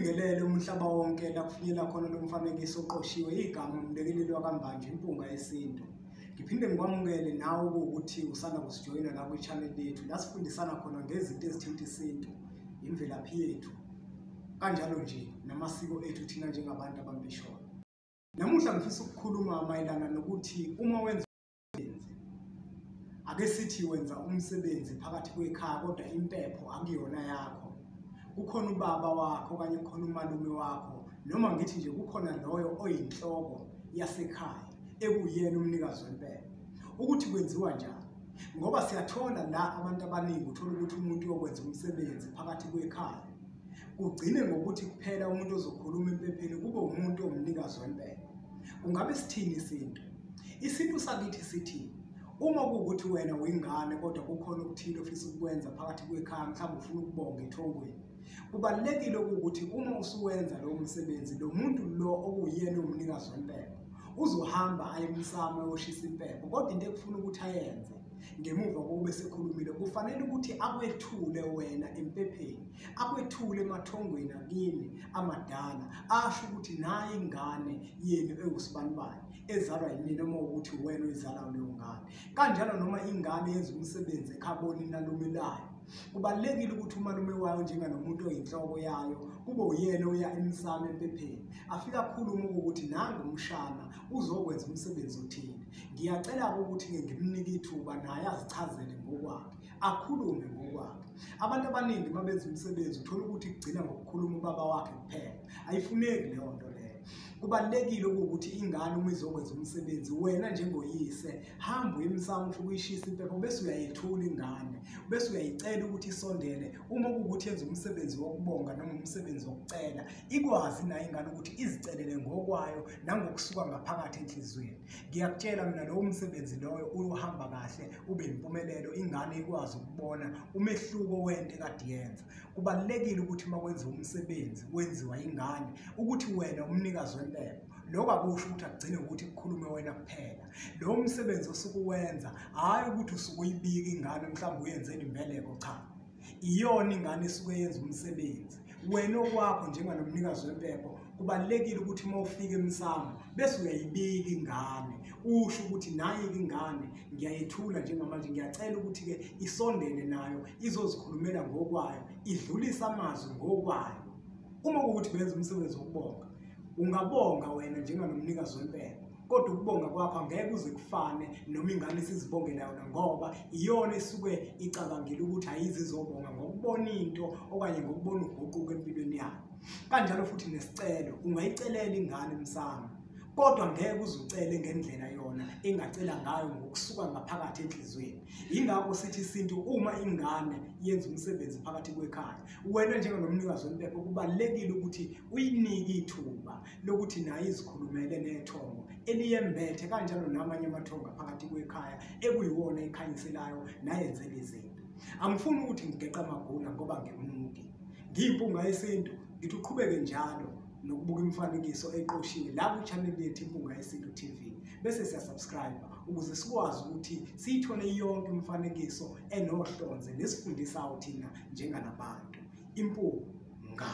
Ngibingelele umhlaba wonke la kufinyela khona lo mfanekiso oqoshiwe igama umlekeleli wakambanje impunga yesintu. Ngiphinde ngikwamukele nawe ukuthi usanda kusijoyina la kwi-channel yethu la sifundisana khona ngezinto ezithinta isintu, imvelaphi yethu, kanjalo nje namasiko ethu thina njengabantu abambishona. Namuhla ngifisa ukukhuluma mayelana nokuthi uma wenza umsebenzi, ake sithi wenza umsebenzi phakathi kwekhaya kodwa impepho akuyona yakho. Kukhona ubaba wakho okanye kukhona umalume wakho noma ngithi nje kukhona loyo oyinhloko yasekhaya ekuyena umnikazi wempepho. Ukuthi kwenziwa njani? Ngoba siyathola la abantu abaningi uthola ukuthi umuntu uyokwenza umsebenzi phakathi kwekhaya kugcine ngokuthi kuphela umuntu ozokhuluma empepheni kube umuntu omnikazi wempepho. Ungabe sithini isintu? Isintu sakithi sithi uma kuwukuthi wena uyingane kodwa kukhona okuthile ofisa ukukwenza phakathi kwekhaya, mhlawumbe ufuna ukubonga ethongweni, kubalulekile ukuthi uma usuwenza lo msebenzi lo muntu lo okuyena umnikazi wempepho uzohamba aye emsamo ayoshisa impepho. Kodwa into ekufuna ukuthi ayenze ngemuva kokuba sekhulumile kufanele ukuthi akwethule wena empepheni, akwethule emathongweni akini amadala, asho ukuthi naye ingane yenu ewusibanibani ezalwa yini noma ukuthi wena oyizala leyo ngane. Kanjalo noma ingane yenza umsebenzi ekhaboni nalumelayo, kubalulekile ukuthi umalume wayo njenganomuntu oyinhloko yayo kube uyena oya emsamo empepheni afika akhuluma ukuthi nangu umshana uzokwenza umsebenzi othile. Ngiyacela ukuthi ngimnike ithuba naye azichazele ngokwakhe, akhulume ngokwakhe. Abantu abaningi mabenza umsebenzi uthola ukuthi kugcina ngokukhuluma ubaba wakhe kuphela. Ayifuneki leyo nto leyo. Kubalulekile ukuthi ingane uma izokwenza umsebenzi wena njengoyise hamba emsamo ufike uyishisa impepho bese uyayethula ingane, bese uyayicela ukuthi isondele. Uma kuwukuthi yenza umsebenzi wokubonga noma umsebenzi wokucela, ikwazi nayo ingane ukuthi izicelele ngokwayo nangokusuka ngaphakathi enhlizweni. Ngiyakutshela mina lowo msebenzi loyo uyohamba kahle ube impumelelo, ingane ikwazi ukubona umehluko wento ekade yenza. Kubalulekile ukuthi makwenza umsebenzi wenziwa ingane ukuthi wena umnikazi wempepho, lokho akusho ukuthi akugcine ukuthi kukhulume wena kuphela. Lo msebenzi osukuwenza hayi ukuthi usukuyibika ingane mhlawumbe uyenzela imbeleko, cha. Iyona ingane esuke yenza umsebenzi. Wena okwakho njenganomnikazi wempepho kubalulekile ukuthi uma ufika emsamo bese uyayibika ingane, usho ukuthi naye ingane ngiyayethula njengamanje, ngiyacela ukuthi-ke isondele nayo izozikhulumela ngokwayo, idlulise amazwi ngokwayo. Uma kuwukuthi benza umsebenzi wokubonga, ungabonga wena njenganomnikazi wempepho, kodwa ukubonga kwakho angeke uze kufane noma ingane isizibongela yona ngoba iyona esuke icabangile ukuthi ayizizobonga ngokubona into okanye ngokubona uguquko empilweni yayo. Kanjalo futhi nesicelo ungayicelela ingane emsamo, kodwa ngeke uzucele ngendlela yona engacela ngayo ngokusuka ngaphakathi enhlizweni. Yingakho sithi isintu uma ingane yenza umsebenzi phakathi kwekhaya, wena njenganomnikazi wempepho kubalulekile ukuthi uyinike ithuba lokuthi naye izikhulumele nethongo eliyembethe, kanjalo namanye amathongo phakathi kwekhaya ekuyiwona ekhanyiselayo nayenzela izinto. Angifuni ukuthi ngigeqa amagula ngoba ngimuntu, ngiyimpunga yesintu, ngithi uqhubeke njalo nokubuka imifanekiso eqoshiwe la ku-channel yethu Impunga Yesintu TV, bese siyasubscribe ukuze sikwazi ukuthi siyithole yonke imifanekiso enohlonze nesifundisayo thina njenganabantu. Impunga.